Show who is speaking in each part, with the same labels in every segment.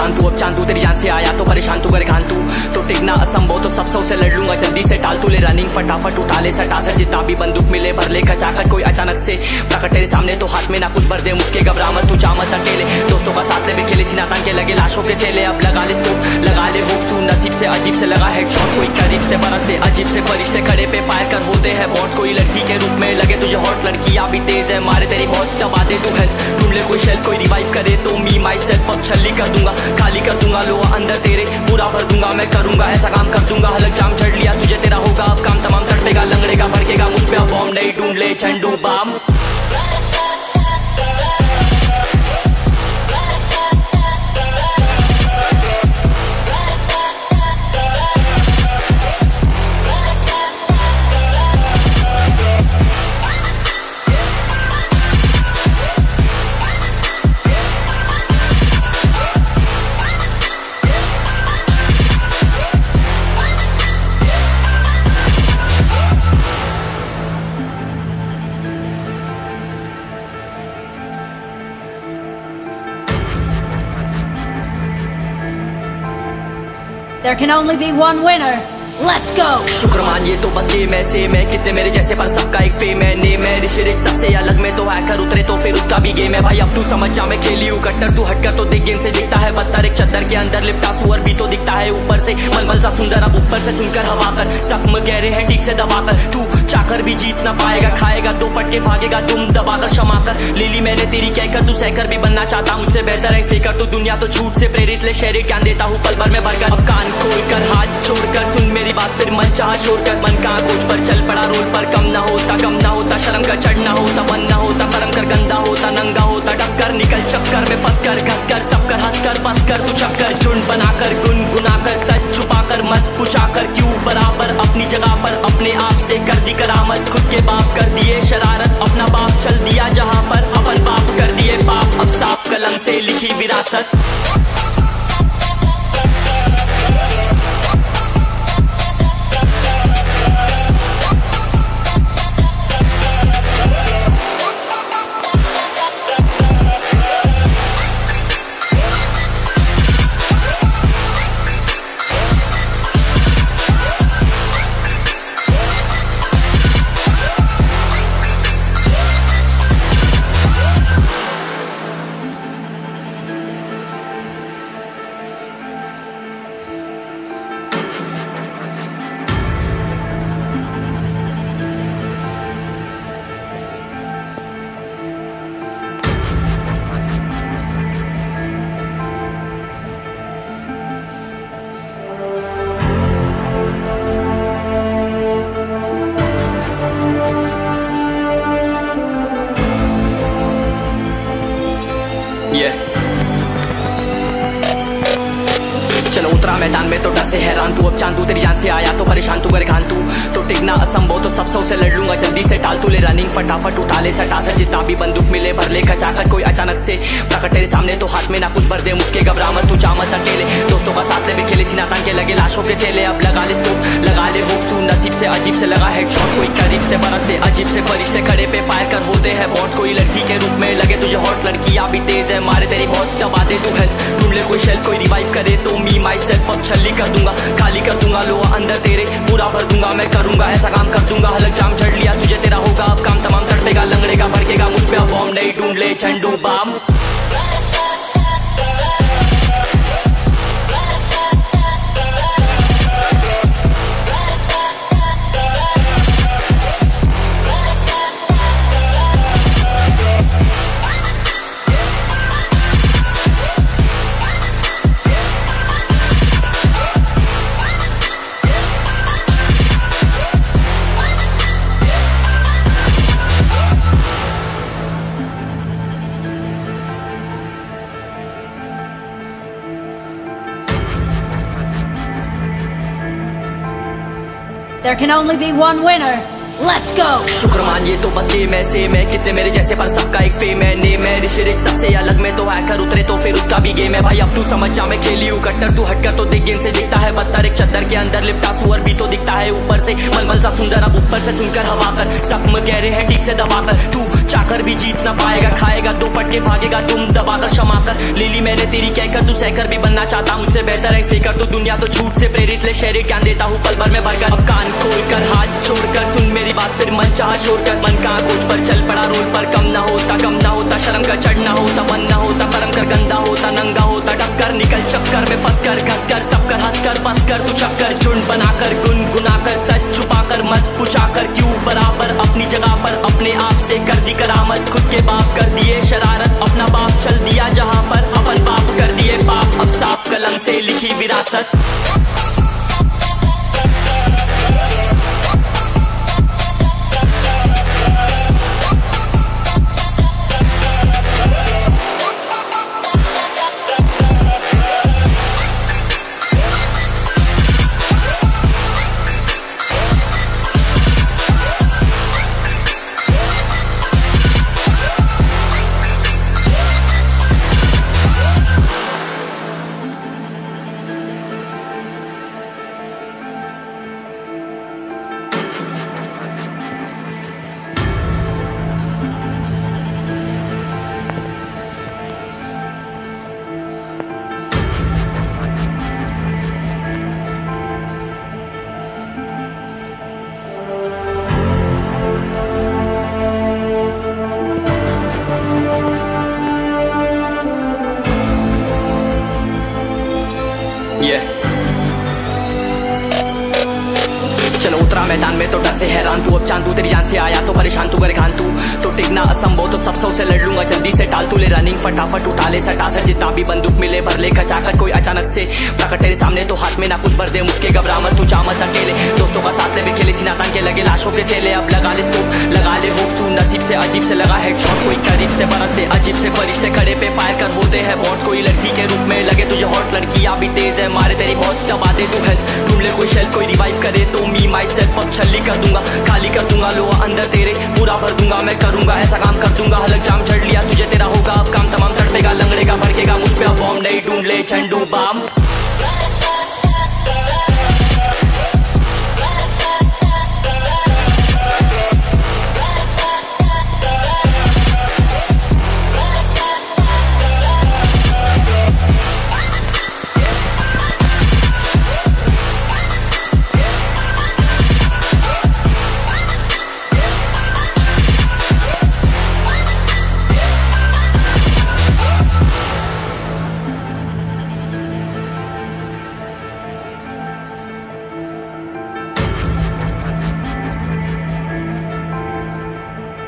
Speaker 1: हैरान तू, अब चांदू तेरी जान से आया तो परेशान तू, गरेगान तू तो टिकना असंभव, तो सब सौ से लड़ लूंगा जल्दी से टाल तू ले रनिंग फटाफट उठा ले सटासट, जितना भी बंदूक मिले भर ले खचाखट, कोई अचानक से प्रकट तेरे सामने तो हाथ में ना कुछ भर दे, मुक्के घबरा मत तू जा मत अकेले, दोस्तों का साथ ले भी खेले सीना तान के लगे लाशों के सेले, अब लगा ले स्कोप लगा ले होप सू नसीब से अजीब से लगा हेडशॉट, कोई करीब से बरसते अजीब से फरिश्ते खड़े पे फायर कर होते हैं बॉट्स, कोई लड़की के रूप में लगे तुझे हॉट, लड़कियां भी तेज है मारे तेरी बहुत दबा दे तू हेल्थ, ढूंढ ले कोई शेल कोई रिवाइव करे तो मी माई सेल्फ अब छल्ली कर दूंगा, खाली कर दूंगा लो अंदर तेरे पूरा भर दूंगा, मैं करूंगा ऐसा काम कर दूंगा, हलक जाम झड़ लिया तुझे तेरा होगा अब काम तमाम, तड़पेगा लंगड़ेगा भड़केगा मुझ पे अब बॉम्ब नहीं, ढूंढ ले झंडू balm.
Speaker 2: There can only be one winner. Let's go!
Speaker 1: शुक्र मानिए तो बस गेम ऐसे मैं कितने मेरे जैसे पर सबका एक फेम है नेम है, ऋषिरिक सबसे अलग में तो हैकर उतरे तो फिर उसका भी गेम है भाई, अब तू समझ जा मैं खेली हूँ कट्टर, तू हटकर तो देख गेम से दिखता है पत्थर, एक चद्दर के अंदर लिपटा सुअर भी तो दिखता है ऊपर से मलमल सा सुंदर, अब ऊपर से सुनकर हवा कर जख्म गहरे हैं ठीक से दबाकर, तू चाकर भी जीत ना पाएगा, खाएगा दो फटके भागेगा तुम दबाकर क्षमा कर, लीली मैंने तेरी कहकर तू सहकर भी बनना चाहता मुझसे बेहतर है फेकर, तो दुनिया तो झूठ से प्रेरित ले शहरी ज्ञान देता हूँ पल भर में भरकर, अब कान खोलकर हाथ छोड़कर सुन मेरी बात फिर मन चाह शोर कर, मन कहाँ खोज पर चल पड़ा रोड पर, कम ना होता शर्म का चढ़ना होता बन ना होता करम कर गंदा होता नंगा होता टक्कर निकल चक्कर में फंस कर घस कर सब कर हंस कर बस कर तू चक्कर झुंड बनाकर गुनगुनाकर सच छुपाकर मत पूछाकर क्यों बराबर अपनी जगह पर अपने आप से कर दी करामत, खुद के बाप कर दिए शरारत अपना बाप चल दिया जहाँ पर अपन बाप कर दिए पाप, अब साफ कलम से लिखी विरासत। चलो उतरा मैदान में तो डर से हैरान तू, अब चांदू तेरी जान से आया तो परेशान तू, गरेगान तू तो टिकना असंभव, तो सब सौ से लड़ लूंगा जल्दी से टाल तू ले रनिंग फटाफट उठा ले सटासट, जितना भी बंदूक मिले भर ले खचाखट, कोई अचानक से प्रकट तेरे सामने तो हाथ में ना कुछ भर दे, मुक्के घबरा मत तू जा मत अकेले, दोस्तों का साथ ले भी खेले सीना तान के लगे लाशों के सेले, अब लगा ले स्कोप लगा ले होप सू नसीब से अजीब से लगा हेडशॉट, कोई करीब से बरसते अजीब से फरिश्ते खड़े पे फायर कर होते हैं बॉट्स, कोई लड़की के रूप में लगे तुझे हॉट, लड़कियां भी तेज है मारे तेरी बहुत दबा दे तू हेल्थ, ढूंढ ले कोई शेल कोई रिवाइव करे तो मी माई सेल्फ अब छल्ली कर दूंगा, खाली कर दूंगा लो अंदर तेरे पूरा भर दूंगा, मैं करूंगा ऐसा काम कर दूंगा, हलक जाम झड़ लिया तुझे तेरा होगा अब काम तमाम, तड़पेगा लंगड़ेगा भड़केगा मुझ पे अब बॉम्ब नहीं, ढूंढ ले झंडू balm.
Speaker 2: There can only be one winner. Let's go.
Speaker 1: शुक्र मान ये तो बस गेम ऐसे में कितने मेरे जैसे पर सबका एक फेम है नेम है ऋषिरिक सबसे अलग में तो हैकर उतरे तो फिर उसका भी गेम है भाई अब तू समझ जा मैं खेली हूँ कट्टर तू हटकर तो देख गेम से दिखता है पत्थर एक चद्दर के अंदर लिपटा सुअर भी तो दिखता है ऊपर से मलमल सा सुंदर अब ऊपर से सुनकर हवा कर जख्म गहरे हैं ठीक से दबाकर तू चाकर भी जीत ना पाएगा खाएगा दो फटके भागेगा तुम दबाकर क्षमा कर ले ली मैंने तेरी कहकर तू सहकर भी बनना चाहता मुझसे बेहतर है फेकर तो दुनिया तो झूठ से प्रेरित ले शहरी ज्ञान देता हूँ पल भर में भरकर अब कान खोलकर हाथ छोड़कर सुन मेरी बात फिर मन चाह शोर कर मन का खोज पर चल पड़ा रोल पर कम ना होता शर्म का चढ़ना होता बन ना होता परम कर गंदा होता नंगा होता टक्कर निकल चक्कर में फंस कर घस कर सब कर हंस कर बस कर तू चक्कर झुंड बनाकर गुनगुनाकर सच छुपाकर मत पूछाकर क्यों बराबर अपनी जगह पर अपने आप से कर दी करामत खुद के बाप कर दिए शरारत अपना बाप चल दिया जहां पर अपन बाप कर दिए पाप अब साफ कलम से लिखी विरासत चलो उतरा मैदान में तो डर से हैरान तू अब चांद तू तेरी जान से आया तो परेशान तू करे खान तू तो टिकना असंभव तो सब से लड़ लूंगा जल्दी से टाल तू ले रनिंग फटाफट उठा ले सटा सर जितना भी बंदूक मिले भर ले खचाकर कोई अचानक से प्रकट तेरे सामने तो हाथ में ना कुछ भर दे मुझके घबरा मत तू जा मत अकेले दोस्तों का साथ ले भी खेले थी नातान के लगे लाशों के सेले अब लगा ले स्कोप लगा ले होप सू नसीब से अजीब से लगा हेडशॉट कोई करीब से बरसते अजीब से फरिश्ते खड़े पे फायर कर होते हैं बॉन्ड्स कोई लड़की के रूप में लगे तुझे हॉट लड़कियां भी तेज है मारे तेरी बहुत दबा दे तू हेल्थ ढूंढ ले कोई शेल कोई रिवाइव करे तो मी माई सेल्फ अब छल्ली कर दूंगा खाली कर दूंगा लो अंदर तेरे पूरा भर दूंगा मैं करूंगा ऐसा काम कर दूंगा हलक जाम चढ़ लिया तुझे तेरा होगा अब काम तमाम तड़पेगा लंगड़ेगा भड़केगा मुझ पे अब बॉम्ब नहीं ढूंढ ले झंडू balm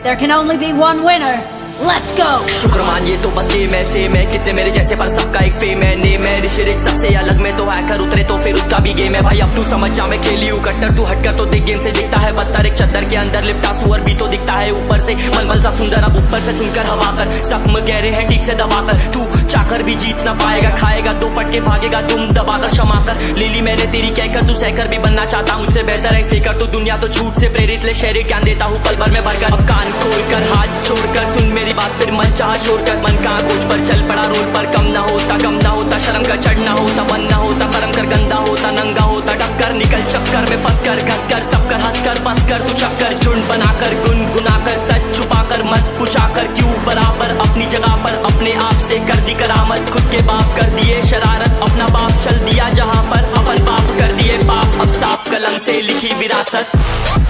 Speaker 2: There can only be one winner. Let's go.
Speaker 1: शुक्र मान ये तो बस गेम ऐसे में कितने मेरे जैसे पर सबका एक फेम है नेम है ऋषिरिक सबसे अलग में तो हैकर उतरे तो फिर उसका भी गेम है भाई अब तू समझ जा मैं खेली हूँ कट्टर तू हटकर तो देख गेम से दिखता है पत्थर एक चद्दर के अंदर लिपटा सुअर भी तो दिखता है ऊपर से मलमल सा सुंदर अब ऊपर से सुनकर हवा कर जख्म गहरे हैं ठीक से दबाकर तू चाकर भी जीत ना पाएगा खाएगा दो फटके भागेगा तुम दबाकर क्षमा कर ले ली मैंने तेरी कहकर तू सहकर भी बनना चाहता मुझसे बेहतर है फेकर तो दुनिया तो झूठ से प्रेरित ले शहरी ज्ञान देता हूँ पल भर में भरकर अब कान खोलकर हाथ छोड़कर सुन मेरी बात फिर मन चाह शोर कर मन का खोज पर चल पड़ा रोल पर कम ना होता शर्म का चढ़ना होता बन ना होता परम कर गंदा होता नंगा होता टक्कर निकल चक्कर में फंस कर घस कर सब कर हंस कर बस कर तू चक्कर झुंड बनाकर गुनगुनाकर सच छुपाकर मत पूछाकर क्यों बराबर अपनी जगह पर अपने आप से कर दी करामत खुद के बाप कर दिए शरारत अपना बाप चल दिया जहां पर अपन बाप कर दिए पाप अब साफ कलम से लिखी विरासत